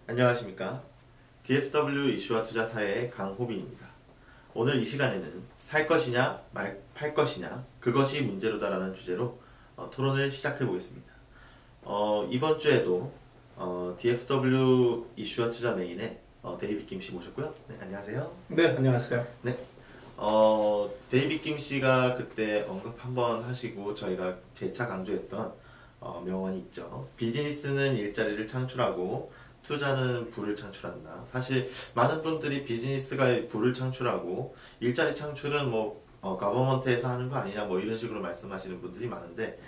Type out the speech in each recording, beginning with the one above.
안녕하십니까. DFW 이슈와 투자사의 강호빈입니다. 오늘 이 시간에는 살 것이냐 팔 것이냐 그것이 문제로다라는 주제로 토론을 시작해 보겠습니다. 이번 주에도 DFW 이슈와 투자 메인의 데이빗 김씨 모셨고요. 네, 안녕하세요. 네, 안녕하세요. 네. 데이빗 김씨가 그때 언급 한번 하시고 저희가 재차 강조했던 명언이 있죠. 비즈니스는 일자리를 창출하고 투자는 부를 창출한다. 사실 많은 분들이 비즈니스가 부를 창출하고 일자리 창출은 가버먼트에서 하는 거 아니냐 이런 식으로 말씀하시는 분들이 많은데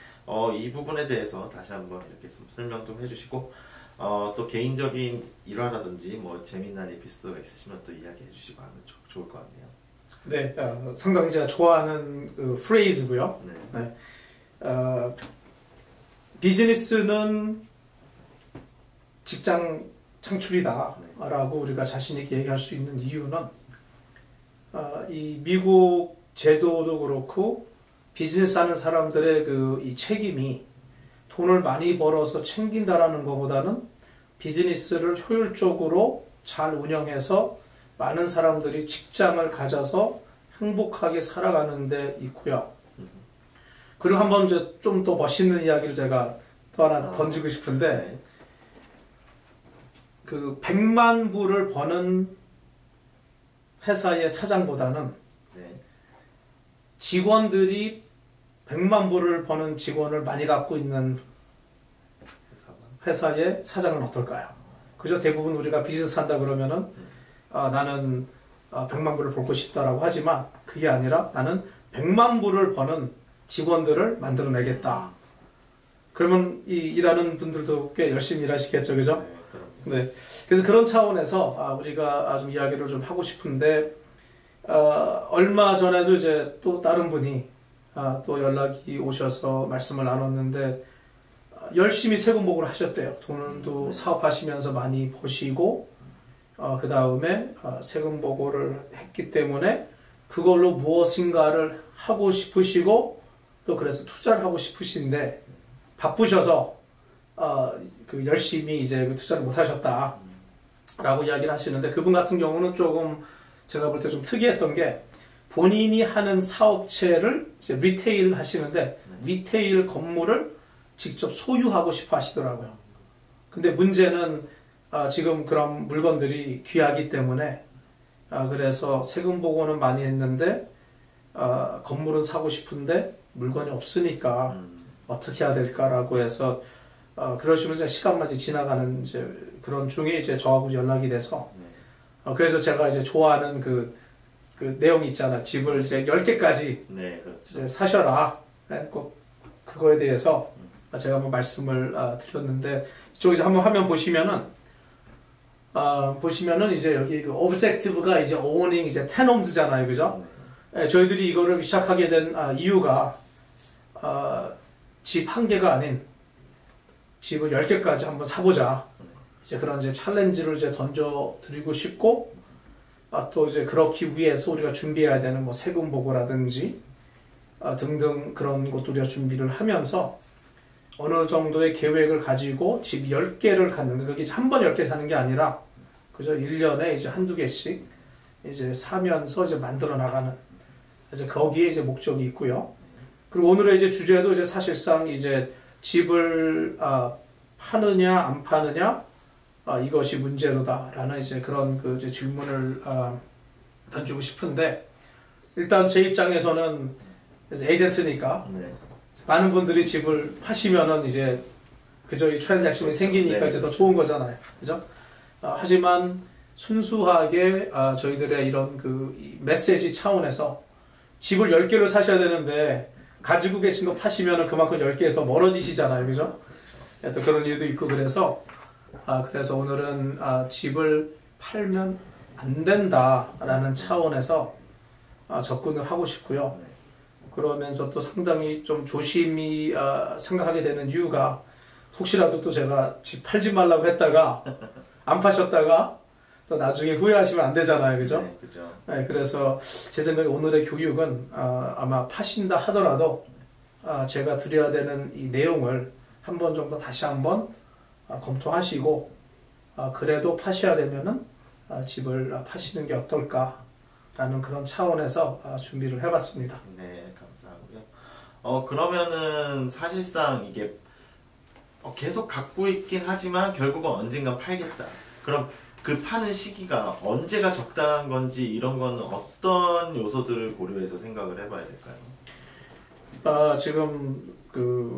이 부분에 대해서 다시 한번 이렇게 설명 좀 해주시고 또 개인적인 일화라든지 재미난 에피소드가 있으시면 또 이야기해 주시고 하면 좋을 것 같네요. 네, 상당히 제가 좋아하는 그 프레이즈고요. 네. 비즈니스는 직장 창출이다 라고 우리가 자신 있게 얘기할 수 있는 이유는 이 미국 제도도 그렇고 비즈니스 하는 사람들의 이 책임이 돈을 많이 벌어서 챙긴다라는 것보다는 비즈니스를 효율적으로 잘 운영해서 많은 사람들이 직장을 가져서 행복하게 살아가는 데 있고요. 그리고 한번 좀 더 멋있는 이야기를 제가 또 하나 던지고 싶은데, 그 100만 불을 버는 회사의 사장보다는 직원들이 100만 불을 버는 직원을 많이 갖고 있는 회사의 사장은 어떨까요? 그죠? 대부분 우리가 비즈니스 한다 그러면은 나는 100만 불을 벌고 싶다라고 하지만 그게 아니라 나는 100만 불을 버는 직원들을 만들어내겠다. 그러면 이 일하는 분들도 꽤 열심히 일하시겠죠, 그죠? 네. 그래서 그런 차원에서 우리가 좀 이야기를 좀 하고 싶은데, 얼마 전에도 이제 또 다른 분이 또 연락이 오셔서 말씀을 나눴는데, 열심히 세금보고를 하셨대요. 돈도 사업하시면서 많이 버시고, 그 다음에 세금보고를 했기 때문에 그걸로 무엇인가를 하고 싶으시고, 또 그래서 투자를 하고 싶으신데, 바쁘셔서 열심히 이제 투자를 못 하셨다 라고 이야기를 하시는데, 그분 같은 경우는 조금 제가 볼 때 좀 특이했던 게, 본인이 하는 사업체를 이제 리테일 하시는데 리테일 건물을 직접 소유하고 싶어 하시더라고요. 근데 문제는 지금 그런 물건들이 귀하기 때문에 그래서 세금 보고는 많이 했는데 건물은 사고 싶은데 물건이 없으니까 어떻게 해야 될까라고 해서 그러시면서 시간만 지나가는 이제 그런 중에 이제 저하고 연락이 돼서 그래서 제가 이제 좋아하는 그 내용이 있잖아. 집을 이제 10개까지 그렇죠. 이제 사셔라. 꼭 그거에 대해서 제가 한번 말씀을 드렸는데, 이쪽 이제 한번 화면 보시면은 이제 여기 그 오브젝티브가 이제 owning 이제 ten홈즈잖아요, 그죠? 저희들이 이거를 시작하게 된 이유가 집 1개가 아닌 집을 10개까지 한번 사보자. 이제 그런 이제 챌린지를 이제 던져 드리고 싶고, 또 이제 그렇기 위해서 우리가 준비해야 되는 세금 보고라든지 등등 그런 것도 우리가 준비를 하면서 어느 정도의 계획을 가지고 집 10개를 갖는, 그게 한 번 10개 사는 게 아니라 그죠? 1년에 이제 한두 개씩 이제 사면서 이제 만들어 나가는, 그래서 거기에 이제 목적이 있고요. 그리고 오늘의 이제 주제도 이제 사실상 이제 집을 파느냐 안 파느냐 이것이 문제로다라는 이제 그런 이제 질문을 던지고 싶은데, 일단 제 입장에서는 에이전트니까 많은 분들이 집을 파시면은 이제 그저 이 트랜잭션이 생기니까 이제 더 좋은 거잖아요, 그죠? 하지만 순수하게 저희들의 이런 이 메시지 차원에서 집을 10개를 사셔야 되는데 가지고 계신 거 파시면은 그만큼 10개에서 멀어지시잖아요, 그죠? 또 그런 이유도 있고, 그래서 오늘은 집을 팔면 안 된다라는 차원에서 접근을 하고 싶고요. 그러면서 또 상당히 좀 조심히 생각하게 되는 이유가, 혹시라도 또 제가 집 팔지 말라고 했다가 안 파셨다가 또 나중에 후회하시면 안 되잖아요, 그죠? 네, 그죠. 네, 그래서 제 생각에 오늘의 교육은 아마 파신다 하더라도 제가 드려야 되는 이 내용을 한 번 정도 다시 한번 검토하시고 그래도 파셔야 되면은 집을 파시는 게 어떨까라는 그런 차원에서 준비를 해봤습니다. 네, 감사하고요. 그러면은 사실상 이게 계속 갖고 있긴 하지만 결국은 언젠가 팔겠다. 그럼 그 파는 시기가 언제가 적당한 건지 이런 거는 어떤 요소들을 고려해서 생각을 해봐야 될까요? 지금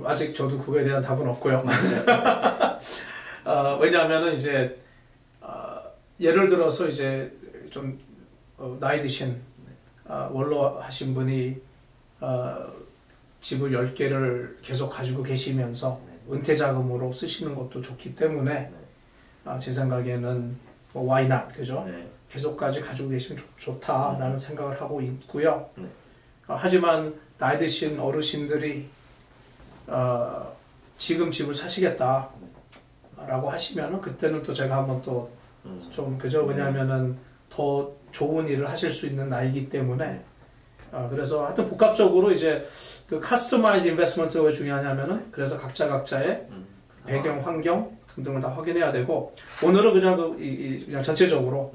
아직 저도 그거에 대한 답은 없고요. 왜냐하면은 이제 예를 들어서 이제 좀 나이 드신 원로 하신 분이 집을 10개를 계속 가지고 계시면서 은퇴 자금으로 쓰시는 것도 좋기 때문에 제 생각에는 why not, 그죠? 계속까지 가지고 계시면 좋다라는 생각을 하고 있고요. 하지만 나이 드신 어르신들이 지금 집을 사시겠다 라고 하시면은 그때는 또 제가 한번 또 좀 그죠? 왜냐하면은 더 좋은 일을 하실 수 있는 나이기 때문에 그래서 하여튼 복합적으로 이제 그 커스터마이즈 인베스트먼트가 왜 중요하냐면은 그래서 각자의 배경, 환경 등등을 다 확인해야 되고 오늘은 그냥 그냥 전체적으로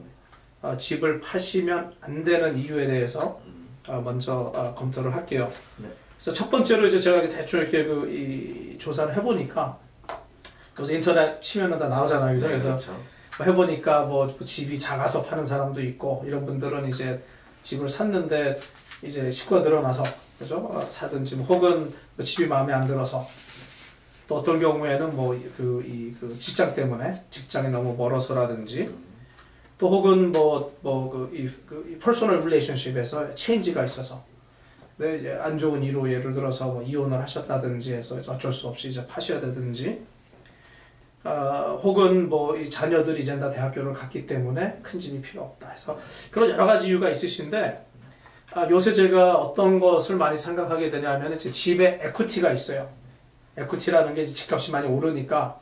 집을 파시면 안 되는 이유에 대해서 먼저 검토를 할게요. 그래서 첫 번째로 이제 제가 대충 이렇게 이 조사를 해보니까 요새 인터넷 치면은 다 나오잖아요, 그죠? 그래서 그렇죠. 해보니까 뭐 집이 작아서 파는 사람도 있고 이런 분들은 이제 집을 샀는데 이제 식구가 늘어나서 그죠? 사든지 혹은 집이 마음에 안 들어서 또 어떤 경우에는 뭐 그 직장 때문에 직장이 너무 멀어서라든지 또 혹은 이 퍼스널 릴레이션십에서 체인지가 있어서 이제 안 좋은 이유로 예를 들어서 뭐 이혼을 하셨다든지 해서 어쩔 수 없이 이제 파셔야 되든지 혹은 뭐 이 자녀들이 이제 다 대학교를 갔기 때문에 큰 집이 필요 없다 해서 그런 여러 가지 이유가 있으신데 요새 제가 어떤 것을 많이 생각하게 되냐면 이제 집에 에퀴티가 있어요. 에퀴티라는 게 집값이 많이 오르니까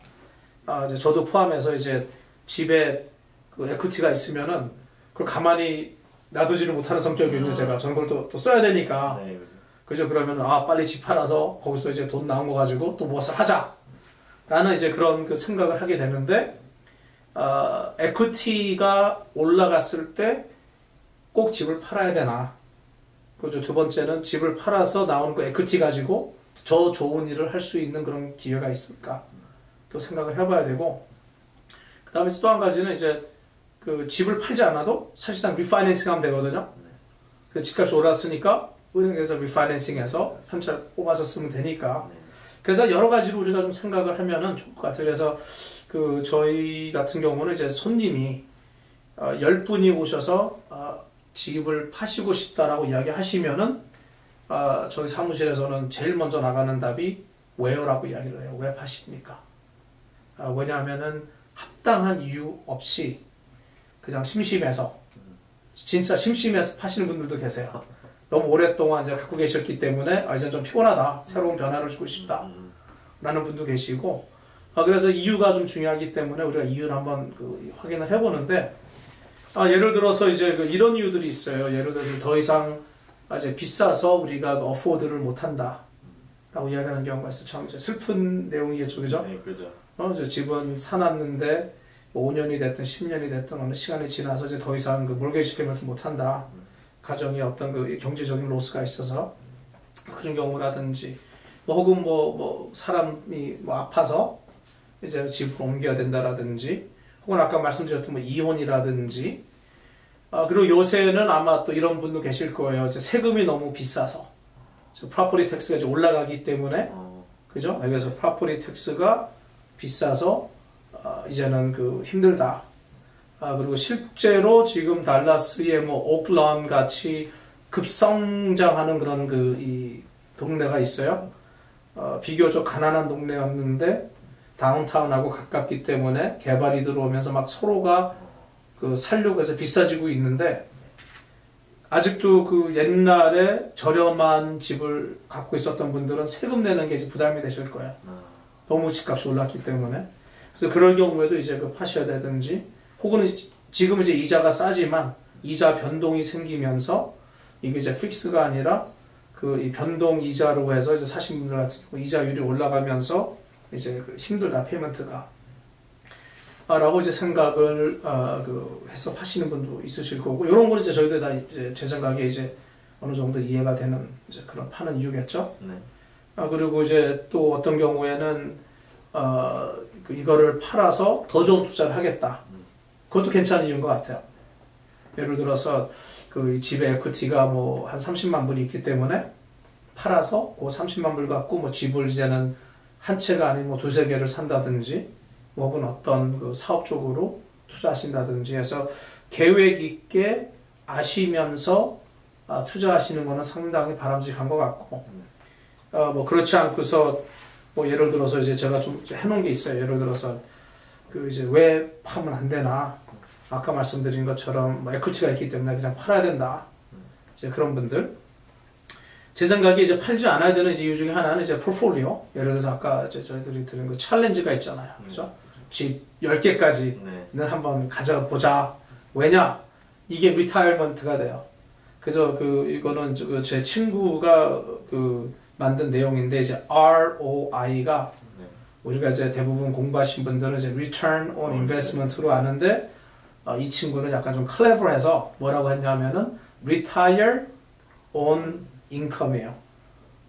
이제 저도 포함해서 이제 집에 그 에퀴티가 있으면은 그걸 가만히 놔두지를 못하는 성격이거든요. 저는 그걸 또 써야 되니까. 네, 그죠? 그러면 빨리 집 팔아서 거기서 이제 돈 나온 거 가지고 또 무엇을 하자. 라는 이제 그런 그 생각을 하게 되는데, 에퀴티가 올라갔을 때 꼭 집을 팔아야 되나. 그죠? 두 번째는 집을 팔아서 나오는 그 에퀴티 가지고 더 좋은 일을 할 수 있는 그런 기회가 있을까. 또 생각을 해봐야 되고, 그 다음에 또 한 가지는 이제 그 집을 팔지 않아도 사실상 리파이낸싱 하면 되거든요. 그 집값이 올랐으니까 은행에서 리파이낸싱해서 현찰 뽑아서 쓰면 되니까. 그래서 여러 가지로 우리가 좀 생각을 하면은 좋을 것 같아요. 그래서 그 저희 같은 경우는 이제 손님이 10분이 오셔서 집을 파시고 싶다라고 이야기하시면은 저희 사무실에서는 제일 먼저 나가는 답이 왜요라고 이야기를 해요. 왜 파십니까? 왜냐하면은 합당한 이유 없이 그냥 심심해서 진짜 심심해서 파시는 분들도 계세요. 너무 오랫동안 이제 갖고 계셨기 때문에 이제 좀 피곤하다. 새로운 변화를 주고 싶다. 라는 분도 계시고 그래서 이유가 좀 중요하기 때문에 우리가 이유를 한번 확인을 해보는데 예를 들어서 이제 이런 이유들이 있어요. 예를 들어서 더 이상 이제 비싸서 우리가 어포드를 못한다. 라고 이야기하는 경우가 있어요. 참 이제 슬픈 내용이겠죠. 그죠? 네, 그죠. 이제 집은 사놨는데 5년이 됐든 10년이 됐든 어느 시간이 지나서 이제 더 이상 그 몰게지 페이먼트 못한다. 가정에 어떤 그 경제적인 로스가 있어서 그런 경우라든지 혹은 사람이 아파서 이제 집을 옮겨야 된다라든지 혹은 아까 말씀드렸던 이혼이라든지 그리고 요새는 아마 또 이런 분도 계실 거예요. 이제 세금이 너무 비싸서 프로퍼티 텍스가 이제 올라가기 때문에 그죠? 그래서 프로퍼티 텍스가 비싸서 이제는 힘들다. 그리고 실제로 지금 달라스의 오클랜드 같이 급성장하는 그런 이 동네가 있어요. 비교적 가난한 동네였는데 다운타운하고 가깝기 때문에 개발이 들어오면서 막 서로가 살려고 해서 비싸지고 있는데 아직도 옛날에 저렴한 집을 갖고 있었던 분들은 세금 내는 게 이제 부담이 되실 거예요. 너무 집값이 올랐기 때문에. 그래서 그럴 경우에도 이제 파셔야 되든지 혹은 지금 이제 이자가 싸지만 이자 변동이 생기면서 이게 이제 픽스가 아니라 이 변동 이자로 해서 이제 사신 분들 같은 경우 이자율이 올라가면서 이제 힘들다 페이먼트가. 라고 이제 생각을 해서 파시는 분도 있으실 거고, 이런 거는 이제 저희들 다 이제 제 생각에 이제 어느 정도 이해가 되는 이제 그런 파는 이유겠죠. 네. 그리고 이제 또 어떤 경우에는 이거를 팔아서 더 좋은 투자를 하겠다. 그것도 괜찮은 이유인 것 같아요. 예를 들어서 그 집의 에퀴티가 뭐 한 30만 불이 있기 때문에 팔아서 그 30만 불 갖고 뭐 집을 이제는 한 채가 아닌 뭐 두세 개를 산다든지, 혹은 어떤 그 사업 쪽으로 투자하신다든지 해서 계획 있게 아시면서 투자하시는 거는 상당히 바람직한 것 같고, 뭐 그렇지 않고서 뭐 예를 들어서 이제 제가 좀 해놓은 게 있어요. 예를 들어서 그 이제 왜 파면 안 되나, 아까 말씀드린 것처럼 뭐 에퀴티가 있기 때문에 그냥 팔아야 된다. 이제 그런 분들. 제 생각에 이제 팔지 않아야 되는 이유 중에 하나는 이제 포트폴리오. 예를 들어서 아까 이제 저희들이 들은 그 챌린지가 있잖아요. 그죠? 집 10개까지는 네. 한번 가져보자. 왜냐? 이게 리타이어먼트가 돼요. 그래서 이거는 제 친구가 만든 내용인데, 이제 ROI가 우리가 이제 대부분 공부하신 분들은 이제 Return on Investment로 아는데, 이 친구는 약간 좀 클레버해서 뭐라고 했냐면은 Retire on Income이에요.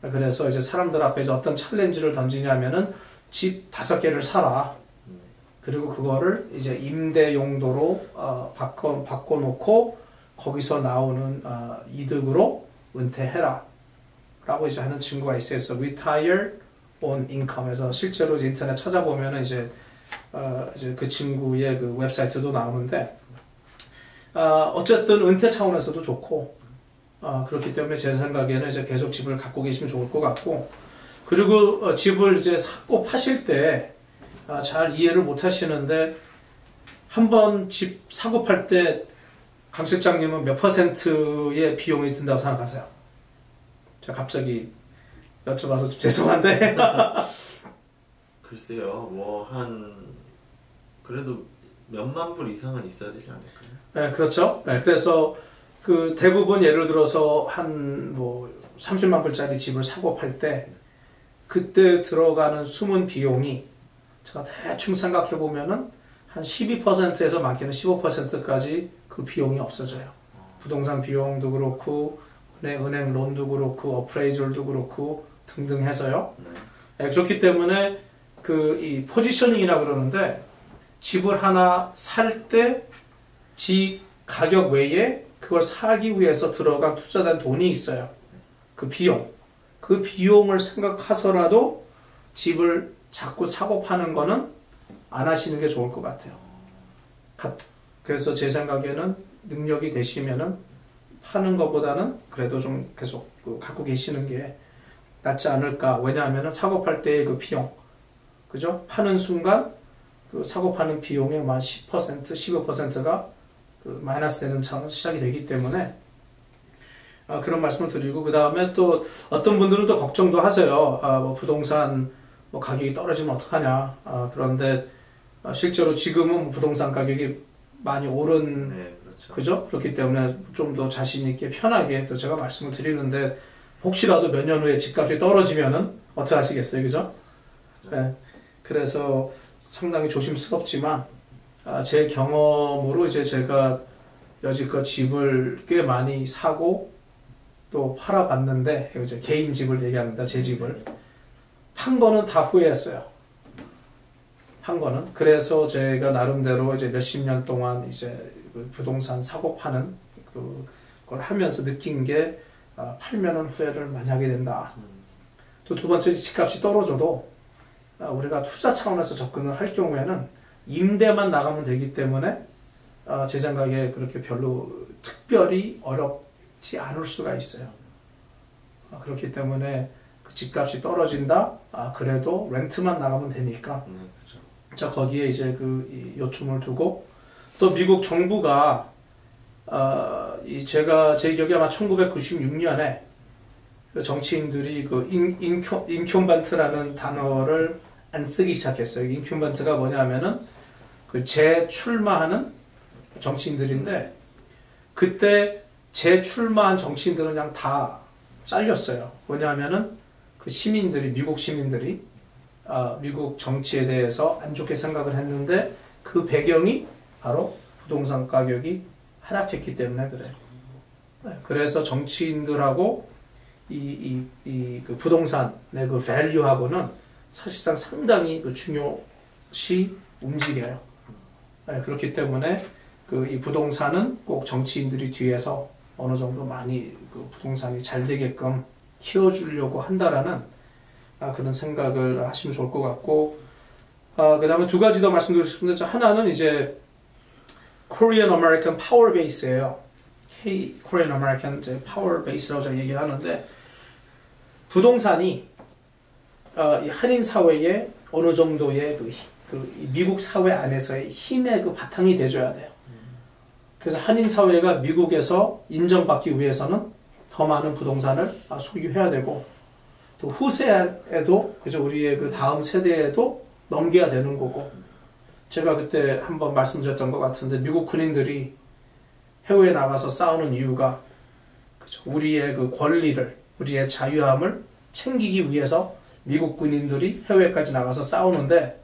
그래서 이제 사람들 앞에서 어떤 챌린지를 던지냐면은 집 5개를 사라. 그리고 그거를 이제 임대 용도로 바꿔놓고 거기서 나오는 이득으로 은퇴해라. 라고 이제 하는 친구가 있어요. 그래서 Retire on Income에서 실제로 이제 인터넷 찾아보면은 이제 그 친구의 그 웹사이트도 나오는데, 어쨌든 은퇴 차원에서도 좋고, 그렇기 때문에 제 생각에는 이제 계속 집을 갖고 계시면 좋을 것 같고, 그리고 집을 이제 사고 파실 때 잘 이해를 못 하시는데, 한번 집 사고 팔 때 강 실장님은 몇 %의 비용이 든다고 생각하세요? 제가 갑자기 여쭤봐서 좀 죄송한데. 글쎄요, 그래도 몇만 불 이상은 있어야 되지 않을까요? 네, 그렇죠. 네, 그래서 대부분 예를 들어서 한 뭐 30만 불짜리 집을 사고 팔 때 그때 들어가는 숨은 비용이 제가 대충 생각해 보면은 한 12%에서 많게는 15%까지 그 비용이 없어져요. 부동산 비용도 그렇고, 은행 론도 그렇고, 어프레이저도 그렇고 등등 해서요. 네, 그렇기 때문에 이 포지셔닝이라 그러는데, 집을 하나 살 때 집 가격 외에 그걸 사기 위해서 들어간 투자된 돈이 있어요. 그 비용을 생각해서라도 집을 자꾸 사고 파는 거는 안 하시는 게 좋을 것 같아요. 그래서 제 생각에는 능력이 되시면은 파는 것보다는 그래도 좀 계속 갖고 계시는 게 낫지 않을까. 왜냐하면은 사고 팔 때의 그 비용, 그죠? 파는 순간 그 사고 파는 비용의 한 10%, 15%가 마이너스 되는 차원에서 시작이 되기 때문에 그런 말씀을 드리고, 그 다음에 또 어떤 분들은 또 걱정도 하세요. 뭐 부동산 뭐 가격이 떨어지면 어떡하냐. 그런데 실제로 지금은 부동산 가격이 많이 오른, 네, 그렇죠. 그죠? 그렇기 때문에 좀 더 자신 있게 편하게 또 제가 말씀을 드리는데, 혹시라도 몇 년 후에 집값이 떨어지면은 어떻게 하시겠어요, 그죠? 네. 그래서 상당히 조심스럽지만, 제 경험으로 이제 제가 여지껏 집을 꽤 많이 사고 또 팔아봤는데, 이제 개인 집을 얘기합니다. 제 집을 판 거는 다 후회했어요. 판 거는. 그래서 제가 나름대로 이제 몇십 년 동안 이제 부동산 사고 파는 그걸 하면서 느낀 게, 팔면은 후회를 많이 하게 된다. 또 두 번째, 집값이 떨어져도 우리가 투자 차원에서 접근을 할 경우에는 임대만 나가면 되기 때문에 제 생각에 그렇게 별로 특별히 어렵지 않을 수가 있어요. 그렇기 때문에 그 집값이 떨어진다? 그래도 렌트만 나가면 되니까. 그렇죠. 자, 거기에 이제 이 요점을 두고, 또 미국 정부가 제가 제 기억에 아마 1996년에 정치인들이 인큐먼트라는 단어를 안 쓰기 시작했어요. 인큐먼트가 뭐냐면은 재출마하는 정치인들인데, 그때 재출마한 정치인들은 그냥 다 잘렸어요. 뭐냐면은 미국 시민들이 미국 정치에 대해서 안 좋게 생각을 했는데, 그 배경이 바로 부동산 가격이 하락했기 때문에 그래요. 그래서 정치인들하고 그 부동산의 그 밸류하고는 사실상 상당히 그 중요시 움직여요. 그렇기 때문에 이 부동산은 꼭 정치인들이 뒤에서 어느 정도 많이 그 부동산이 잘 되게끔 키워주려고 한다라는 그런 생각을 하시면 좋을 것 같고, 그 다음에 두 가지 더 말씀드리고 싶은데, 하나는 이제 Korean American Power Base예요. Korean American Power Base라고 제가 얘기를 하는데, 부동산이 이 한인 사회에 어느 정도의 그 미국 사회 안에서의 힘의 그 바탕이 돼줘야 돼요. 그래서 한인 사회가 미국에서 인정받기 위해서는 더 많은 부동산을 소유해야 되고, 또 후세에도, 그죠, 우리의 그 다음 세대에도 넘겨야 되는 거고, 제가 그때 한번 말씀드렸던 것 같은데, 미국 군인들이 해외에 나가서 싸우는 이유가, 그죠, 우리의 그 권리를, 우리의 자유함을 챙기기 위해서 미국 군인들이 해외까지 나가서 싸우는데,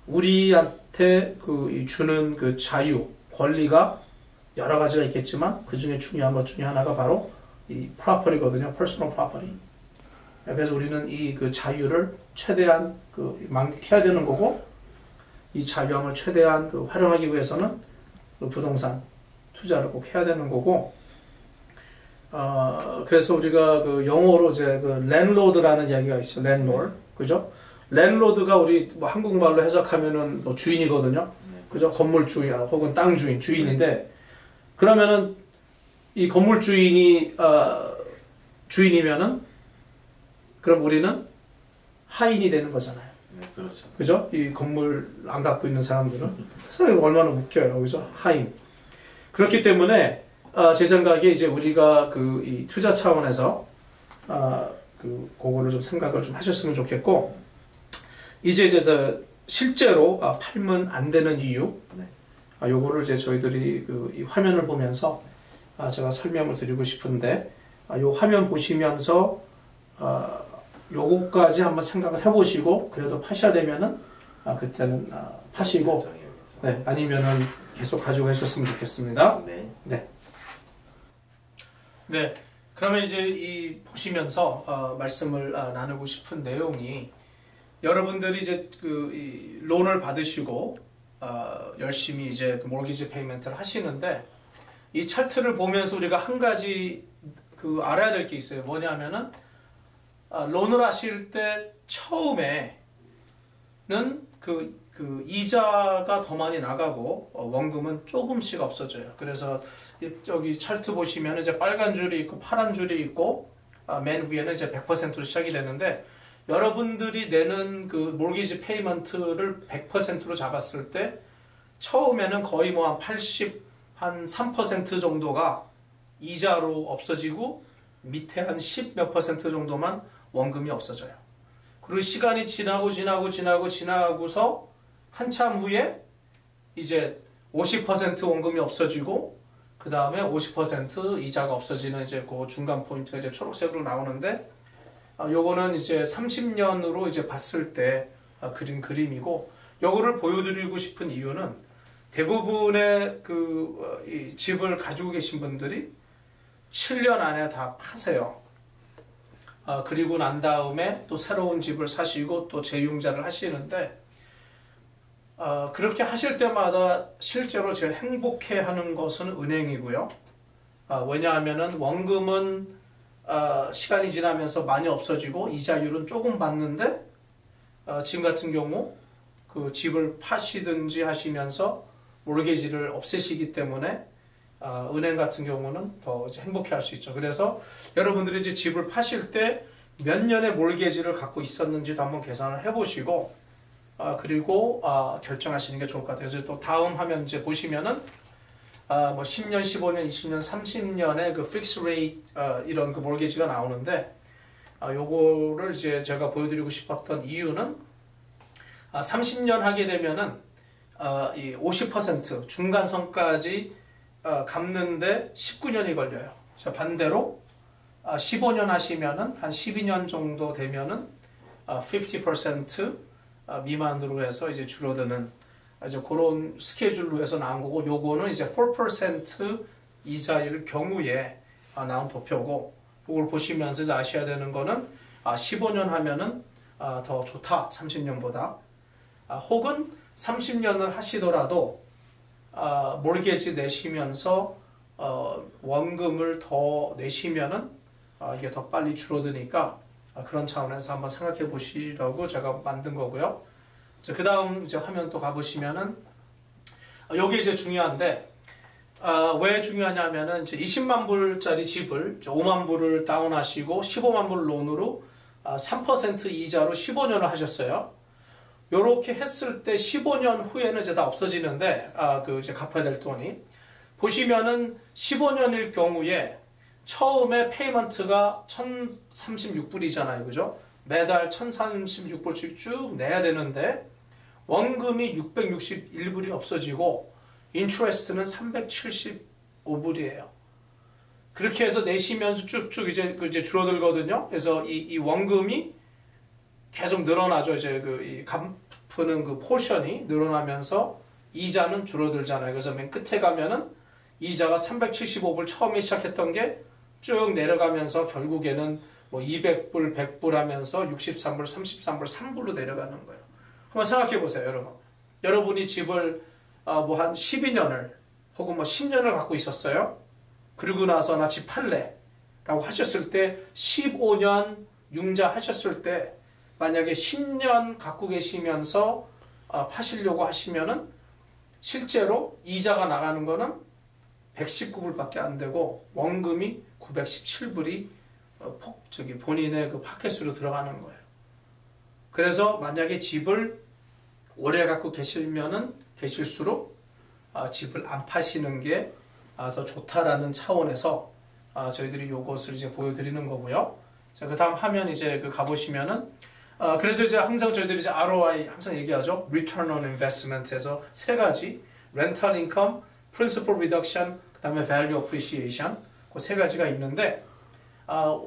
우리한테 주는 그 자유, 권리가 여러 가지가 있겠지만 그 중에 중요한 것 중에 하나가 바로 이 property거든요. personal property. 그래서 우리는 이 그 자유를 최대한 만끽해야 되는 거고, 이 자유함을 최대한 활용하기 위해서는 그 부동산 투자를 꼭 해야 되는 거고, 그래서 우리가 그 영어로 이제 그 landlord라는 이야기가 있어요. landlord. 그죠? landlord가 우리 뭐 한국말로 해석하면은 뭐 주인이거든요. 그죠? 건물 주인 혹은 땅 주인, 주인인데, 그러면은 이 건물 주인이 주인이면은 그럼 우리는 하인이 되는 거잖아요. 네, 그렇죠. 그죠? 이 건물 안 갖고 있는 사람들은 사실 얼마나 웃겨요, 그죠? 하인. 그렇기 때문에 제 생각에 이제 우리가 이 투자 차원에서 그거를 좀 생각을 좀 하셨으면 좋겠고, 이제 실제로 팔면 안 되는 이유. 네. 요거를 이제 저희들이 이 화면을 보면서 제가 설명을 드리고 싶은데, 요 화면 보시면서 요거까지 한번 생각을 해보시고, 그래도 파셔야 되면은 그때는 파시고, 네, 아니면은 계속 가지고 가셨으면 좋겠습니다. 네. 네. 네. 그러면 이제 보시면서 말씀을 나누고 싶은 내용이, 여러분들이 이제 이 론을 받으시고 열심히 이제 그 모기지 페이먼트를 하시는데, 이 차트를 보면서 우리가 한 가지 알아야 될 게 있어요. 뭐냐면은 론을 하실 때 처음에는 이자가 더 많이 나가고 원금은 조금씩 없어져요. 그래서 여기 차트 보시면 이제 빨간 줄이 있고 파란 줄이 있고, 맨 위에는 이제 100%로 시작이 되는데, 여러분들이 내는 그 몰기지 페이먼트를 100%로 잡았을 때 처음에는 거의 뭐 한 3% 정도가 이자로 없어지고, 밑에 한 10 몇 퍼센트 정도만 원금이 없어져요. 그리고 시간이 지나고서 한참 후에 이제 50% 원금이 없어지고, 그 다음에 50% 이자가 없어지는 이제 그 중간 포인트가 이제 초록색으로 나오는데, 요거는 이제 30년으로 이제 봤을 때 그린 그림이고, 요거를 보여드리고 싶은 이유는 대부분의 이 집을 가지고 계신 분들이 7년 안에 다 파세요. 그리고 난 다음에 또 새로운 집을 사시고 또 재융자를 하시는데, 그렇게 하실 때마다 실제로 제일 행복해하는 것은 은행이고요. 왜냐하면은 원금은 시간이 지나면서 많이 없어지고 이자율은 조금 받는데, 지금 같은 경우 그 집을 파시든지 하시면서 모르게지를 없애시기 때문에 은행 같은 경우는 더 이제 행복해할 수 있죠. 그래서 여러분들이 이제 집을 파실 때 몇 년의 몰게지를 갖고 있었는지도 한번 계산을 해보시고, 그리고 결정하시는 게 좋을 것 같아요. 그래서 또 다음 화면 이제 보시면은 뭐 10년, 15년, 20년, 30년의 그 픽스 레이트 이런 그 몰게지가 나오는데, 요거를 이제 제가 보여드리고 싶었던 이유는 30년 하게 되면은 이 50% 중간선까지 갚는데 19년이 걸려요. 자, 반대로 15년 하시면은 한 12년 정도 되면은 50% 미만으로 해서 이제 줄어드는 이제 그런 스케줄로 해서 나온 거고, 요거는 이제 4% 이자일 경우에 나온 도표고, 이걸 보시면서 이제 아셔야 되는 거는 15년 하면은 더 좋다, 30년보다. 혹은 30년을 하시더라도 모르게지 내시면서 원금을 더 내시면은 이게 더 빨리 줄어드니까 그런 차원에서 한번 생각해 보시라고 제가 만든 거고요. 그 다음 이제 화면 또 가보시면은 여기 이제 중요한데 왜 중요하냐면은 이제 20만 불짜리 집을 5만 불을 다운하시고 15만 불 론으로 3% 이자로 15년을 하셨어요. 요렇게 했을 때 15년 후에는 이제 다 없어지는데 그 이제 갚아야 될 돈이 보시면은 15년일 경우에 처음에 페이먼트가 1,036불이잖아요. 그죠? 매달 1,036불씩 쭉 내야 되는데 원금이 661불이 없어지고 인트레스트는 375불이에요. 그렇게 해서 내시면서 쭉쭉 이제 줄어들거든요. 그래서 이 원금이 계속 늘어나죠. 이제 이 갚는 그 포션이 늘어나면서 이자는 줄어들잖아요. 그래서 맨 끝에 가면은 이자가 375불 처음에 시작했던 게 쭉 내려가면서 결국에는 뭐 200불, 100불 하면서 63불, 33불, 3불로 내려가는 거예요. 한번 생각해 보세요, 여러분. 여러분이 집을 뭐 한 12년을 혹은 뭐 10년을 갖고 있었어요. 그리고 나서 나 집 팔래 라고 하셨을 때 15년 융자 하셨을 때 만약에 10년 갖고 계시면서 파시려고 하시면은 실제로 이자가 나가는 거는 119불밖에 안 되고 원금이 917불이 본인의 그 파켓으로 들어가는 거예요. 그래서 만약에 집을 오래 갖고 계실수록 집을 안 파시는 게 더 좋다라는 차원에서 저희들이 요것을 이제 보여드리는 거고요. 자, 그 다음 화면 이제 가보시면은 그래서 이제 항상 저희들이 이제 ROI 항상 얘기하죠. Return on Investment에서 세 가지 Rental Income, Principal Reduction, 그 다음에 Value Appreciation 그 세 가지가 있는데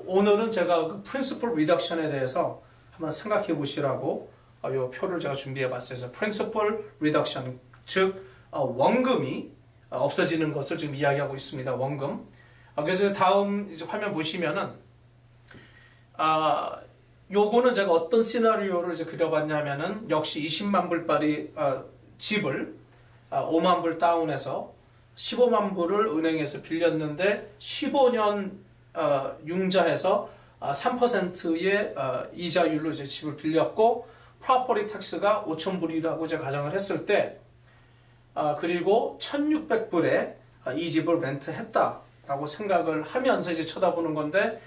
오늘은 제가 그 Principal Reduction에 대해서 한번 생각해 보시라고 요 표를 제가 준비해 봤어요. 그래서 Principal Reduction 즉 원금이 없어지는 것을 지금 이야기하고 있습니다. 원금. 그래서 다음 이제 화면 보시면은 요거는 제가 어떤 시나리오를 이제 그려봤냐면은 역시 20만 불짜리 집을 5만 불 다운해서 15만 불을 은행에서 빌렸는데 15년 융자해서 3%의 이자율로 이제 집을 빌렸고 프로퍼티 텍스가 5천 불이라고 이제 가정을 했을 때 그리고 1,600불에 이 집을 렌트했다라고 생각을 하면서 이제 쳐다보는 건데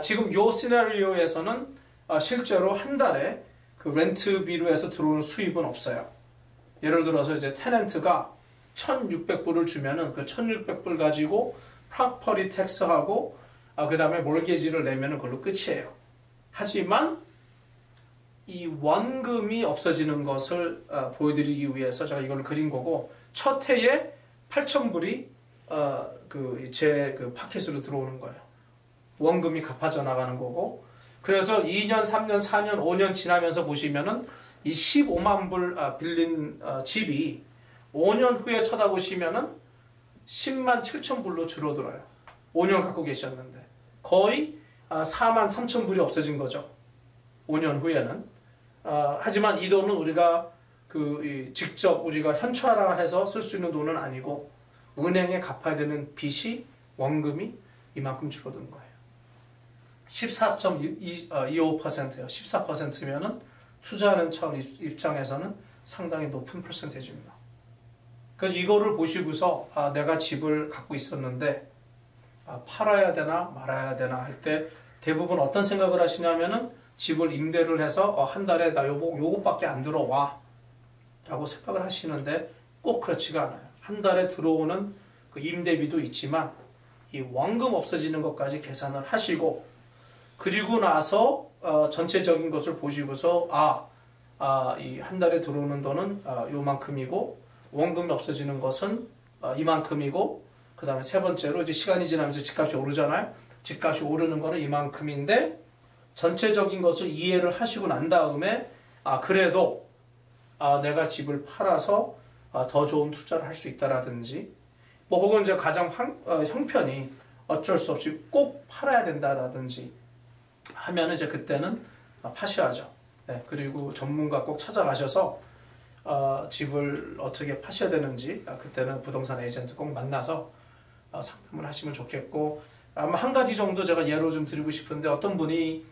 지금 요 시나리오에서는 실제로 한 달에 그 렌트비로 해서 들어오는 수입은 없어요. 예를 들어서 이제 테넌트가 1,600불을 주면은 그 1,600불 가지고 프로퍼티 텍스하고 그 다음에 몰게지를 내면은 그걸로 끝이에요. 하지만 이 원금이 없어지는 것을 보여드리기 위해서 제가 이걸 그린 거고 첫 해에 8,000불이 제 파켓으로 들어오는 거예요. 원금이 갚아져 나가는 거고 그래서 2년, 3년, 4년, 5년 지나면서 보시면은 이 15만 불 빌린 집이 5년 후에 쳐다보시면은 10만 7천 불로 줄어들어요. 5년 갖고 계셨는데 거의 4만 3천 불이 없어진 거죠. 5년 후에는. 하지만 이 돈은 우리가 직접 우리가 현찰화해서 쓸 수 있는 돈은 아니고 은행에 갚아야 되는 빚이 원금이 이만큼 줄어든 거예요. 14.25%예요. 14%면은 투자하는 차원 입장에서는 상당히 높은 퍼센테이지입니다. 그래서 이거를 보시고서 내가 집을 갖고 있었는데 팔아야 되나 말아야 되나 할 때 대부분 어떤 생각을 하시냐면은 집을 임대를 해서 한 달에 나 요것밖에 안 들어와 라고 생각을 하시는데 꼭 그렇지가 않아요. 한 달에 들어오는 그 임대비도 있지만 이 원금 없어지는 것까지 계산을 하시고 그리고 나서 전체적인 것을 보시고서 이 한 달에 들어오는 돈은 요만큼이고 원금이 없어지는 것은 이만큼이고 그 다음에 세 번째로 이제 시간이 지나면서 집값이 오르잖아요. 집값이 오르는 거는 이만큼인데 전체적인 것을 이해를 하시고 난 다음에 그래도 내가 집을 팔아서 더 좋은 투자를 할 수 있다라든지 뭐 혹은 이제 가장 형편이 어쩔 수 없이 꼭 팔아야 된다라든지 하면 이제 그때는 파셔야죠. 네, 그리고 전문가 꼭 찾아가셔서 집을 어떻게 파셔야 되는지 그때는 부동산 에이전트 꼭 만나서 상담을 하시면 좋겠고, 아마 한 가지 정도 제가 예로 좀 드리고 싶은데, 어떤 분이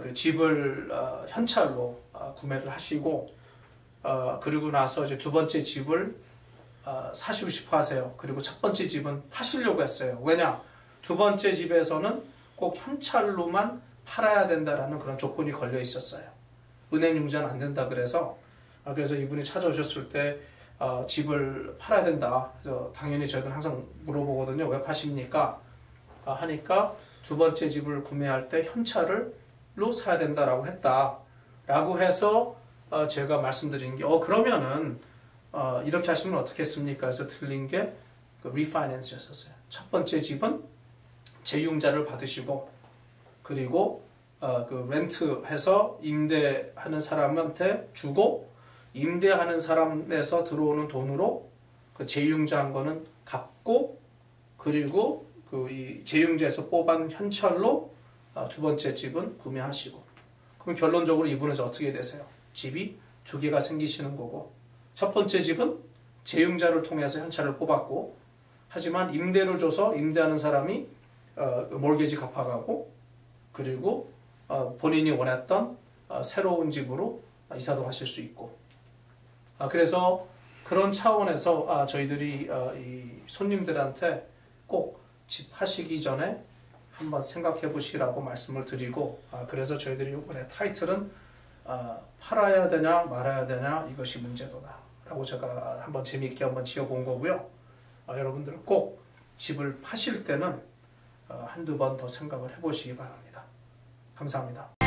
그 집을 현찰로 구매를 하시고 그리고 나서 이제 두 번째 집을 사시고 싶어 하세요. 그리고 첫 번째 집은 파시려고 했어요. 왜냐? 두 번째 집에서는 꼭 현찰로만 팔아야 된다라는 그런 조건이 걸려 있었어요. 은행 융자는 안 된다 그래서 이분이 찾아오셨을 때 집을 팔아야 된다. 그래서 당연히 저희들은 항상 물어보거든요. 왜 파십니까? 하니까 두 번째 집을 구매할 때 현찰로 사야 된다라고 했다라고 해서 제가 말씀드린 게 그러면은 이렇게 하시면 어떻겠습니까? 그래서 틀린 게 그 리파이낸스였었어요. 첫 번째 집은 재융자를 받으시고 그리고 그 렌트해서 임대하는 사람한테 주고 임대하는 사람에서 들어오는 돈으로 그 재융자한 거는 갚고 그리고 그 이 재융자에서 뽑은 현찰로 두 번째 집은 구매하시고, 그럼 결론적으로 이분은 어떻게 되세요? 집이 두 개가 생기시는 거고, 첫 번째 집은 재융자를 통해서 현찰을 뽑았고 하지만 임대를 줘서 임대하는 사람이 몰개지 갚아가고 그리고 본인이 원했던 새로운 집으로 이사도 하실 수 있고, 그래서 그런 차원에서 저희들이 이 손님들한테 꼭 집 하시기 전에 한번 생각해 보시라고 말씀을 드리고, 그래서 저희들이 이번에 타이틀은 팔아야 되냐 말아야 되냐 이것이 문제도다 라고 제가 한번 재미있게 한번 지어본 거고요. 여러분들 꼭 집을 파실 때는 한두 번 더 생각을 해보시기 바랍니다. 감사합니다.